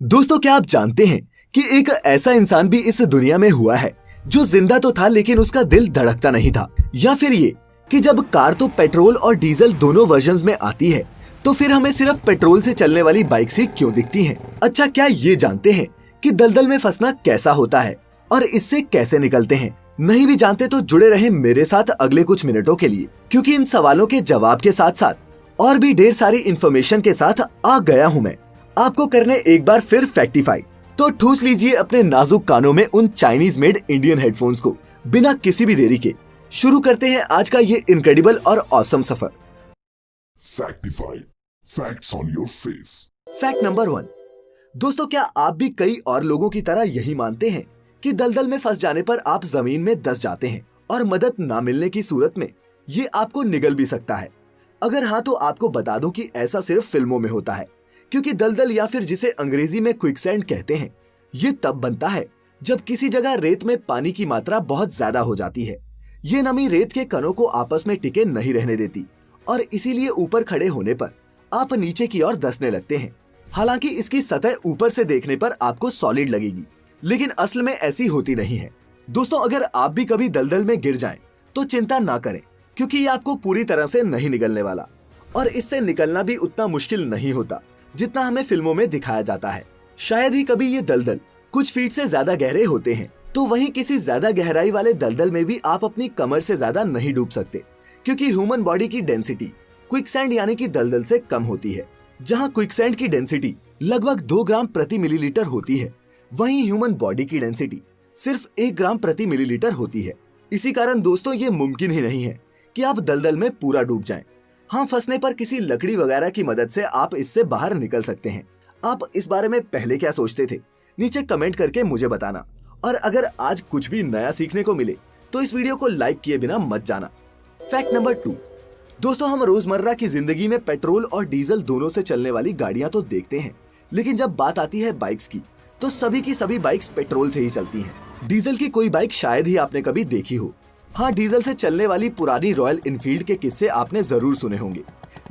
दोस्तों, क्या आप जानते हैं कि एक ऐसा इंसान भी इस दुनिया में हुआ है जो जिंदा तो था लेकिन उसका दिल धड़कता नहीं था। या फिर ये कि जब कार तो पेट्रोल और डीजल दोनों वर्जन्स में आती है तो फिर हमें सिर्फ पेट्रोल से चलने वाली बाइक से क्यों दिखती हैं? अच्छा, क्या ये जानते हैं कि दलदल में फंसना कैसा होता है और इससे कैसे निकलते हैं? नहीं भी जानते तो जुड़े रहे मेरे साथ अगले कुछ मिनटों के लिए, क्योंकि इन सवालों के जवाब के साथ साथ और भी ढेर सारी इन्फॉर्मेशन के साथ आ गया हूँ मैं आपको करने एक बार फिर फैक्टिफाई। तो ठूस लीजिए अपने नाजुक कानों में उन चाइनीज मेड इंडियन हेडफोन्स को। बिना किसी भी देरी के शुरू करते हैं आज का ये इनक्रेडिबल और ऑसम सफर। Factify, facts on your face. Fact number 1। दोस्तों, क्या आप भी कई और लोगों की तरह यही मानते हैं कि दलदल में फंस जाने पर आप जमीन में दस जाते हैं और मदद ना मिलने की सूरत में ये आपको निगल भी सकता है? अगर हाँ, तो आपको बता दूं कि ऐसा सिर्फ फिल्मों में होता है, क्योंकि दलदल या फिर जिसे अंग्रेजी में क्विकसैंड कहते हैं, ये तब बनता है जब किसी जगह रेत में पानी की मात्रा बहुत ज्यादा हो जाती है। ये नमी रेत के कणों को आपस में टिके नहीं रहने देती और इसीलिए ऊपर खड़े होने पर आप नीचे की ओर धंसने लगते हैं। हालांकि इसकी सतह ऊपर से देखने पर आपको सॉलिड लगेगी, लेकिन असल में ऐसी होती नहीं है। दोस्तों, अगर आप भी कभी दलदल में गिर जाएं, तो चिंता ना करें, क्योंकि ये आपको पूरी तरह से नहीं निगलने वाला और इससे निकलना भी उतना मुश्किल नहीं होता जितना हमें फिल्मों में दिखाया जाता है। शायद ही कभी ये दलदल कुछ फीट से ज्यादा गहरे होते हैं, तो वहीं किसी ज्यादा गहराई वाले दलदल में भी आप अपनी कमर से ज्यादा नहीं डूब सकते, क्योंकि ह्यूमन बॉडी की डेंसिटी क्विकसैंड यानी कि दलदल से कम होती है। जहां क्विकसैंड की डेंसिटी लगभग 2 ग्राम प्रति मिलीलीटर होती है, वहीं ह्यूमन बॉडी की डेंसिटी सिर्फ 1 ग्राम प्रति मिलीलीटर होती है। इसी कारण दोस्तों, ये मुमकिन ही नहीं है कि आप दलदल में पूरा डूब जाएं। हाँ, फंसने पर किसी लकड़ी वगैरह की मदद से आप इससे बाहर निकल सकते हैं। आप इस बारे में पहले क्या सोचते थे, नीचे कमेंट करके मुझे बताना। और अगर आज कुछ भी नया सीखने को मिले तो इस वीडियो को लाइक किए बिना मत जाना। Fact number 2। दोस्तों, हम रोजमर्रा की जिंदगी में पेट्रोल और डीजल दोनों से चलने वाली गाड़ियां तो देखते हैं, लेकिन जब बात आती है बाइक्स की तो सभी की सभी बाइक्स पेट्रोल से ही चलती हैं। डीजल की कोई बाइक शायद ही आपने कभी देखी हो। हाँ, डीजल से चलने वाली पुरानी रॉयल इनफील्ड के किस्से आपने जरूर सुने होंगे,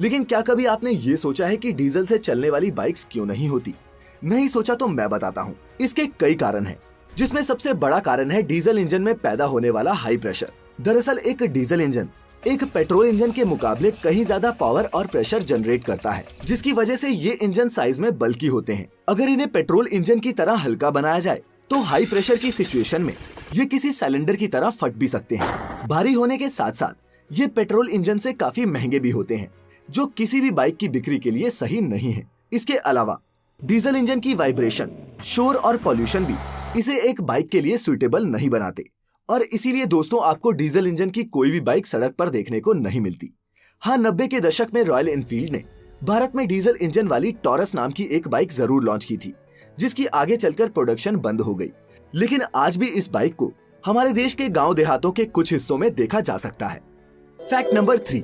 लेकिन क्या कभी आपने ये सोचा है कि डीजल से चलने वाली बाइक्स क्यों नहीं होती? नहीं सोचा तो मैं बताता हूँ। इसके कई कारण हैं, जिसमें सबसे बड़ा कारण है डीजल इंजन में पैदा होने वाला हाई प्रेशर। दरअसल एक डीजल इंजन एक पेट्रोल इंजन के मुकाबले कहीं ज्यादा पावर और प्रेशर जनरेट करता है, जिसकी वजह से ये इंजन साइज में बल्की होते हैं। अगर इन्हें पेट्रोल इंजन की तरह हल्का बनाया जाए तो हाई प्रेशर की सिचुएशन में ये किसी सिलेंडर की तरह फट भी सकते हैं। भारी होने के साथ साथ ये पेट्रोल इंजन से काफी महंगे भी होते हैं, जो किसी भी बाइक की बिक्री के लिए सही नहीं है। इसके अलावा डीजल इंजन की वाइब्रेशन, शोर और पॉल्यूशन भी इसे एक बाइक के लिए सुइटेबल नहीं बनाते और इसीलिए दोस्तों, आपको डीजल इंजन की कोई भी बाइक सड़क पर देखने को नहीं मिलती। हाँ, 90 के दशक में रॉयल एनफील्ड ने भारत में डीजल इंजन वाली टॉरस नाम की एक बाइक जरूर लॉन्च की थी, जिसकी आगे चलकर प्रोडक्शन बंद हो गई। लेकिन आज भी इस बाइक को हमारे देश के गांव देहातों के कुछ हिस्सों में देखा जा सकता है। Fact number 3।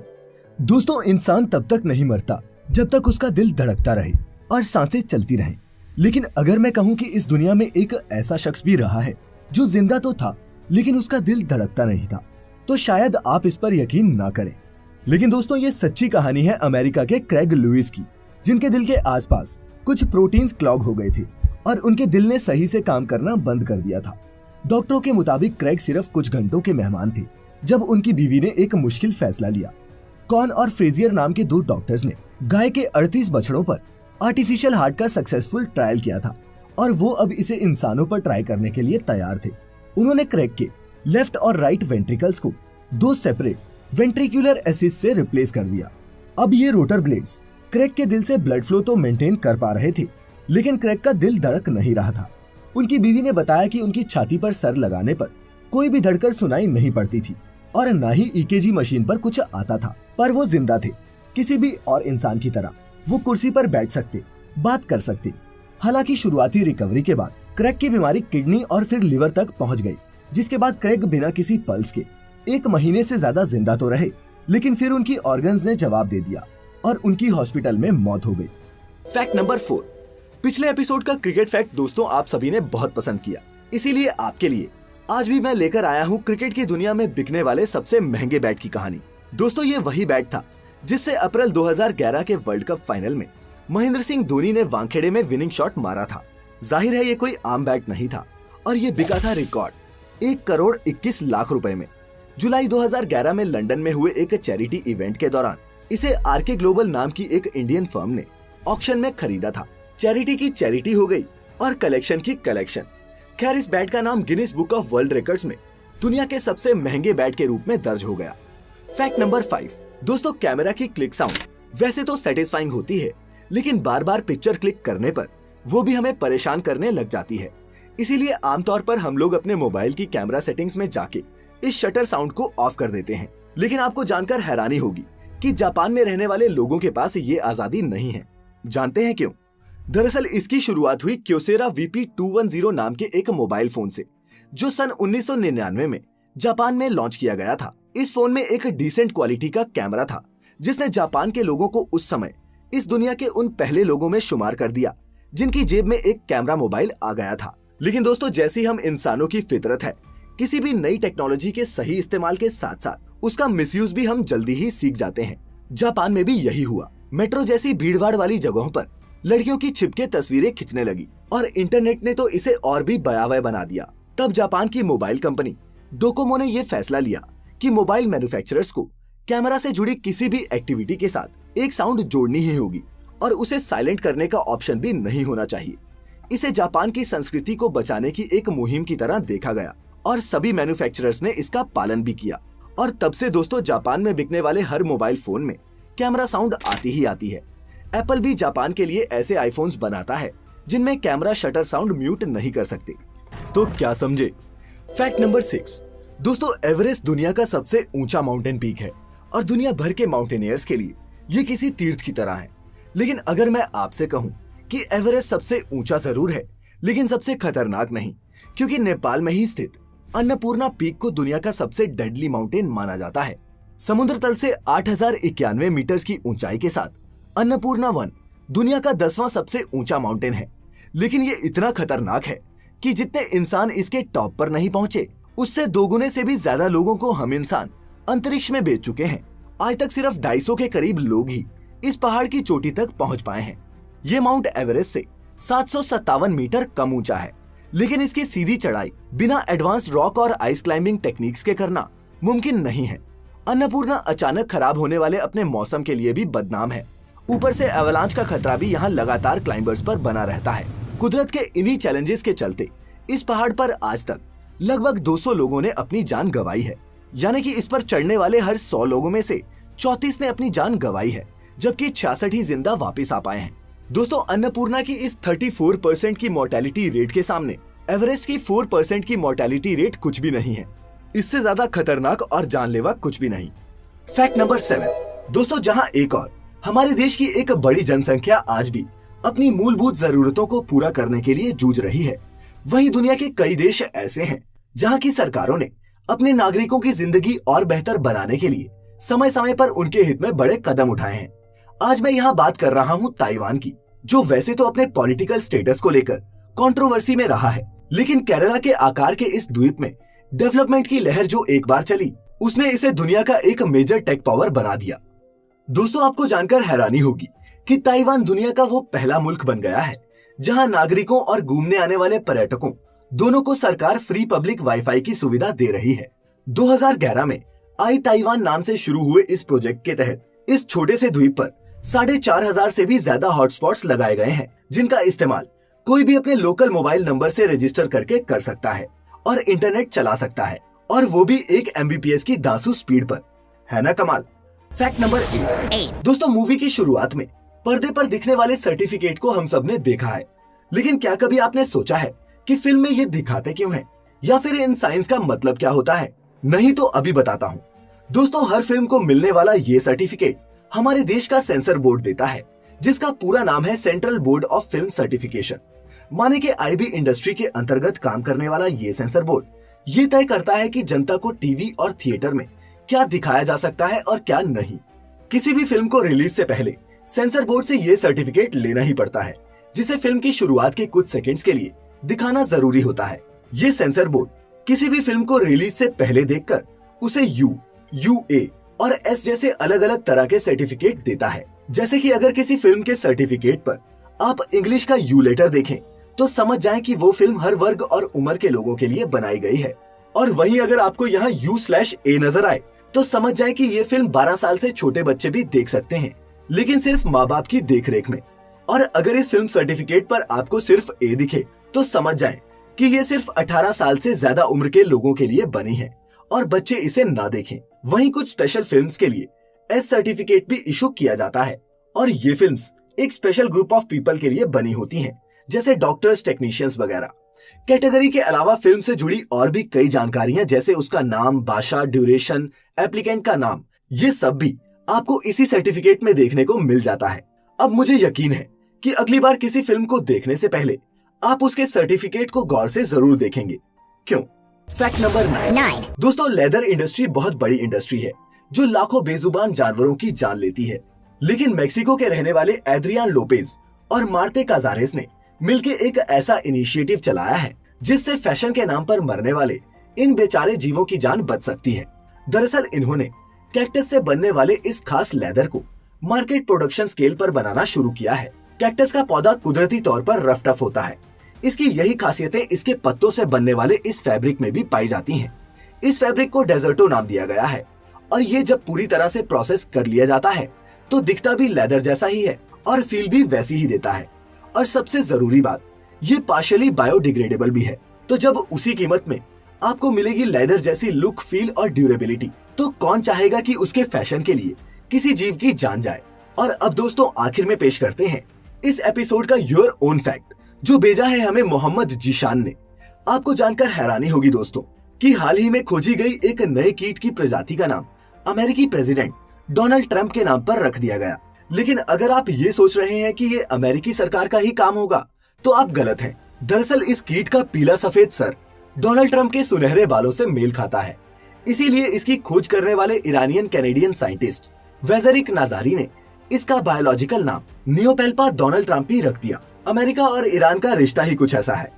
दोस्तों, इंसान तब तक नहीं मरता जब तक उसका दिल धड़कता रहे और सांसें चलती रहें। लेकिन अगर मैं कहूँ कि इस दुनिया में एक ऐसा शख्स भी रहा है जो जिंदा तो था लेकिन उसका दिल धड़कता नहीं था, तो शायद आप इस पर यकीन ना करें। लेकिन दोस्तों, ये सच्ची कहानी है अमेरिका के क्रेग लुइस की, जिनके दिल के आसपास कुछ प्रोटीन्स क्लॉग हो गए थे और उनके दिल ने सही से काम करना बंद कर दिया था। डॉक्टरों के मुताबिक क्रेग सिर्फ कुछ घंटों के मेहमान थे जब उनकी बीवी ने एक मुश्किल फैसला लिया। कॉन और फ्रेजियर नाम के 2 डॉक्टर्स ने गाय के 38 बछड़ों पर आर्टिफिशियल हार्ट का सक्सेसफुल ट्रायल किया था और वो अब इसे इंसानों पर ट्राई करने के लिए तैयार थे। उन्होंने क्रेग के लेफ्ट और राइट वेंट्रिकल्स को 2 सेपरेट वेंट्रिकुलर एसिस्ट से रिप्लेस कर दिया। अब ये रोटर ब्लेड्स क्रेग के दिल से ब्लड फ्लो तो मेंटेन कर पा रहे थे, लेकिन क्रेग का दिल धड़क नहीं रहा था। उनकी बीवी ने बताया कि उनकी छाती पर सर लगाने पर कोई भी धड़कन सुनाई नहीं पड़ती थी और न ही ईकेजी मशीन पर कुछ आता था, पर वो जिंदा थे। किसी भी और इंसान की तरह वो कुर्सी पर बैठ सकते, बात कर सकते। हालांकि शुरुआती रिकवरी के बाद क्रेग की बीमारी किडनी और फिर लिवर तक पहुंच गई, जिसके बाद क्रेग बिना किसी पल्स के 1 महीने से ज्यादा जिंदा तो रहे, लेकिन फिर उनकी ऑर्गन्स ने जवाब दे दिया और उनकी हॉस्पिटल में मौत हो गई। Fact number 4। पिछले एपिसोड का क्रिकेट फैक्ट दोस्तों आप सभी ने बहुत पसंद किया, इसीलिए आपके लिए आज भी मैं लेकर आया हूँ क्रिकेट की दुनिया में बिकने वाले सबसे महंगे बैट की कहानी। दोस्तों, ये वही बैट था जिससे अप्रैल 2011 के वर्ल्ड कप फाइनल में महेंद्र सिंह धोनी ने वानखेड़े में विनिंग शॉट मारा था। जाहिर है ये कोई आम बैट नहीं था और ये बिका था रिकॉर्ड 1,21,00,000 रुपए में। जुलाई 2011 में लंदन में हुए एक चैरिटी इवेंट के दौरान इसे आरके ग्लोबल नाम की एक इंडियन फर्म ने ऑक्शन में खरीदा था। चैरिटी की चैरिटी हो गई और कलेक्शन की कलेक्शन। खैर, इस बैट का नाम Guinness book of world records में दुनिया के सबसे महंगे बैट के रूप में दर्ज हो गया। फैक्ट नंबर 5 दोस्तों, कैमरा की क्लिक साउंड वैसे तो सेटिस्फाइंग होती है, लेकिन बार बार पिक्चर क्लिक करने पर वो भी हमें परेशान करने लग जाती है। इसीलिए आमतौर पर हम लोग अपने मोबाइल की कैमरा सेटिंग्स में जाके इस शटर साउंड को ऑफ कर देते हैं। लेकिन आपको जानकर हैरानी होगी कि जापान में रहने वाले लोगों के पास ये आजादी नहीं है। जानते हैं क्यों? दरअसल इसकी शुरुआत हुई क्योसेरा VP210 नाम के एक मोबाइल फोन से, जो सन 1999 में जापान में लॉन्च किया गया था। इस फोन में एक डिसेंट क्वालिटी का कैमरा था, जिसने जापान के लोगों को उस समय इस दुनिया के उन पहले लोगों में शुमार कर दिया जिनकी जेब में एक कैमरा मोबाइल आ गया था। लेकिन दोस्तों, जैसी हम इंसानों की फितरत है, किसी भी नई टेक्नोलॉजी के सही इस्तेमाल के साथ साथ उसका मिसयूज भी हम जल्दी ही सीख जाते हैं। जापान में भी यही हुआ। मेट्रो जैसी भीड़भाड़ वाली जगहों पर लड़कियों की छिपके तस्वीरें खींचने लगी और इंटरनेट ने तो इसे और भी भयावह बना दिया। तब जापान की मोबाइल कंपनी डोकोमो ने यह फैसला लिया कि मोबाइल मैन्युफैक्चरर्स को कैमरा से जुड़ी किसी भी एक्टिविटी के साथ एक साउंड जोड़नी ही होगी और उसे साइलेंट करने का ऑप्शन भी नहीं होना चाहिए। इसे जापान की संस्कृति को बचाने की एक मुहिम की तरह देखा गया और सभी मैन्युफैक्चरर्स ने इसका पालन भी किया। और तब से दोस्तों, जापान में बिकने वाले हर मोबाइल फोन में कैमरा साउंड आती ही आती है। एप्पल भी जापान के लिए ऐसे आईफोन्स बनाता है जिनमें कैमरा शटर साउंड म्यूट नहीं कर सकते। तो क्या समझे? फैक्ट नंबर 6 दोस्तों, एवरेस्ट दुनिया का सबसे ऊंचा माउंटेन पीक है और दुनिया भर के माउंटेनियर्स के लिए ये किसी तीर्थ की तरह है। लेकिन अगर मैं आपसे कहूं कि एवरेस्ट सबसे ऊंचा जरूर है, लेकिन सबसे खतरनाक नहीं, क्योंकि नेपाल में ही स्थित अन्नपूर्णा पीक को दुनिया का सबसे डेडली माउंटेन माना जाता है। समुद्र तल से 8,091 मीटर की ऊंचाई के साथ अन्नपूर्णा 1 दुनिया का 10वां सबसे ऊंचा माउंटेन है। लेकिन ये इतना खतरनाक है कि जितने इंसान इसके टॉप पर नहीं पहुंचे, उससे 2 गुने से भी ज्यादा लोगों को हम इंसान अंतरिक्ष में भेज चुके हैं। आज तक सिर्फ 250 के करीब लोग ही इस पहाड़ की चोटी तक पहुंच पाए हैं। ये माउंट एवरेस्ट से 757 मीटर कम ऊंचा है, लेकिन इसकी सीधी चढ़ाई बिना एडवांस्ड रॉक और आइस क्लाइंबिंग टेक्निक्स के करना मुमकिन नहीं है। अन्नपूर्णा अचानक खराब होने वाले अपने मौसम के लिए भी बदनाम है। ऊपर से एवलांच का खतरा भी यहाँ लगातार क्लाइंबर्स पर बना रहता है। कुदरत के इन्हीं चैलेंजेस के चलते इस पहाड़ पर आज तक लगभग 200 लोगों ने अपनी जान गंवाई है। यानी कि इस पर चढ़ने वाले हर 100 लोगों में से 34 ने अपनी जान गंवाई है, जबकि 66 ही जिंदा वापस आ पाए हैं। दोस्तों, अन्नपूर्णा की इस 34% की मोर्टेलिटी रेट के सामने एवरेस्ट की 4% की मोर्टेलिटी रेट कुछ भी नहीं है। इससे ज्यादा खतरनाक और जानलेवा कुछ भी नहीं। फैक्ट नंबर 7 दोस्तों, जहां एक और हमारे देश की एक बड़ी जनसंख्या आज भी अपनी मूलभूत जरूरतों को पूरा करने के लिए जूझ रही है, वहीं दुनिया के कई देश ऐसे हैं जहां की सरकारों ने अपने नागरिकों की जिंदगी और बेहतर बनाने के लिए समय समय पर उनके हित में बड़े कदम उठाए हैं। आज मैं यहाँ बात कर रहा हूँ ताइवान की, जो वैसे तो अपने पॉलिटिकल स्टेटस को लेकर कंट्रोवर्सी में रहा है, लेकिन केरला के आकार के इस द्वीप में डेवलपमेंट की लहर जो एक बार चली, उसने इसे दुनिया का एक मेजर टेक पावर बना दिया। दोस्तों, आपको जानकर हैरानी होगी कि ताइवान दुनिया का वो पहला मुल्क बन गया है जहां नागरिकों और घूमने आने वाले पर्यटकों दोनों को सरकार फ्री पब्लिक वाईफाई की सुविधा दे रही है। 2011 में आई ताइवान नाम से शुरू हुए इस प्रोजेक्ट के तहत इस छोटे से द्वीप पर 4,500 से भी ज्यादा हॉटस्पॉट्स लगाए गए हैं, जिनका इस्तेमाल कोई भी अपने लोकल मोबाइल नंबर से रजिस्टर करके कर सकता है और इंटरनेट चला सकता है, और वो भी 1 MBPS की दांसू स्पीड पर। है ना कमाल? फैक्ट नंबर 8 दोस्तों, मूवी की शुरुआत में पर्दे पर दिखने वाले सर्टिफिकेट को हम सब ने देखा है, लेकिन क्या कभी आपने सोचा है कि फिल्म में ये दिखाते क्यों हैं? या फिर इन साइंस का मतलब क्या होता है? नहीं तो अभी बताता हूँ। दोस्तों, हर फिल्म को मिलने वाला ये सर्टिफिकेट हमारे देश का सेंसर बोर्ड देता है, जिसका पूरा नाम है central board of film certification. माने कि IB इंडस्ट्री के अंतर्गत काम करने वाला ये सेंसर बोर्ड ये तय करता है कि जनता को टीवी और थिएटर में क्या दिखाया जा सकता है और क्या नहीं। किसी भी फिल्म को रिलीज से पहले सेंसर बोर्ड से ये सर्टिफिकेट लेना ही पड़ता है, जिसे फिल्म की शुरुआत के कुछ सेकंड्स के लिए दिखाना जरूरी होता है। ये सेंसर बोर्ड किसी भी फिल्म को रिलीज से पहले देखकर उसे U, UA और S जैसे अलग अलग तरह के सर्टिफिकेट देता है। जैसे कि अगर किसी फिल्म के सर्टिफिकेट पर आप इंग्लिश का U लेटर देखें तो समझ जाएं कि वो फिल्म हर वर्ग और उम्र के लोगों के लिए बनाई गई है। और वहीं अगर आपको यहाँ U/A नजर आए तो समझ जाएं कि ये फिल्म 12 साल से छोटे बच्चे भी देख सकते हैं, लेकिन सिर्फ माँ बाप की देखरेख में। और अगर इस फिल्म सर्टिफिकेट पर आपको सिर्फ A दिखे तो समझ जाएं कि ये सिर्फ 18 साल से ज्यादा उम्र के लोगों के लिए बनी है और बच्चे इसे ना देखें। वहीं कुछ स्पेशल फिल्म्स के लिए S सर्टिफिकेट भी इशू किया जाता है और ये फिल्म्स एक स्पेशल ग्रुप ऑफ पीपल के लिए बनी होती हैं, जैसे डॉक्टर्स, टेक्नीशियंस वगैरह। कैटेगरी के अलावा फिल्म से जुड़ी और भी कई जानकारियां, जैसे उसका नाम, भाषा, ड्यूरेशन, एप्लीकेंट का नाम, ये सब भी आपको इसी सर्टिफिकेट में देखने को मिल जाता है। अब मुझे यकीन है कि अगली बार किसी फिल्म को देखने से पहले आप उसके सर्टिफिकेट को गौर से जरूर देखेंगे। क्यों? Fact number 9। दोस्तों, लेदर इंडस्ट्री बहुत बड़ी इंडस्ट्री है जो लाखों बेजुबान जानवरों की जान लेती है। लेकिन मेक्सिको के रहने वाले एड्रियान लोपेज और मार्ते काजारेस ने मिलकर एक ऐसा इनिशिएटिव चलाया है जिससे फैशन के नाम पर मरने वाले इन बेचारे जीवों की जान बच सकती है। दरअसल इन्होंने कैक्टस से बनने वाले इस खास लेदर को मार्केट प्रोडक्शन स्केल पर बनाना शुरू किया है। कैक्टस का पौधा कुदरती तौर पर रफ टफ होता है। इसकी यही खासियतें इसके पत्तों से बनने वाले इस फैब्रिक में भी पाई जाती हैं। इस फैब्रिक को डेजर्टो नाम दिया गया है और ये जब पूरी तरह से प्रोसेस कर लिया जाता है तो दिखता भी लेदर जैसा ही है और फील भी वैसी ही देता है। और सबसे जरूरी बात, ये पार्शियली बायोडिग्रेडेबल भी है। तो जब उसी कीमत में आपको मिलेगी लेदर जैसी लुक, फील और ड्यूरेबिलिटी, तो कौन चाहेगा कि उसके फैशन के लिए किसी जीव की जान जाए। और अब दोस्तों, आखिर में पेश करते हैं इस एपिसोड का योर ओन फैक्ट, जो भेजा है हमें मोहम्मद जीशान ने। आपको जानकर हैरानी होगी दोस्तों कि हाल ही में खोजी गई एक नए कीट की प्रजाति का नाम अमेरिकी प्रेसिडेंट डोनाल्ड ट्रंप के नाम पर रख दिया गया। लेकिन अगर आप ये सोच रहे हैं कि ये अमेरिकी सरकार का ही काम होगा तो आप गलत हैं। दरअसल इस कीट का पीला सफेद सर डोनाल्ड ट्रंप के सुनहरे बालों से मेल खाता है। इसीलिए इसकी खोज करने वाले ईरानियन कैनेडियन साइंटिस्ट वेजरिक नाजारी ने इसका बायोलॉजिकल नाम नियोपेल्पा डोनाल्ड ट्रंप ही रख दिया। अमेरिका और ईरान का रिश्ता ही कुछ ऐसा है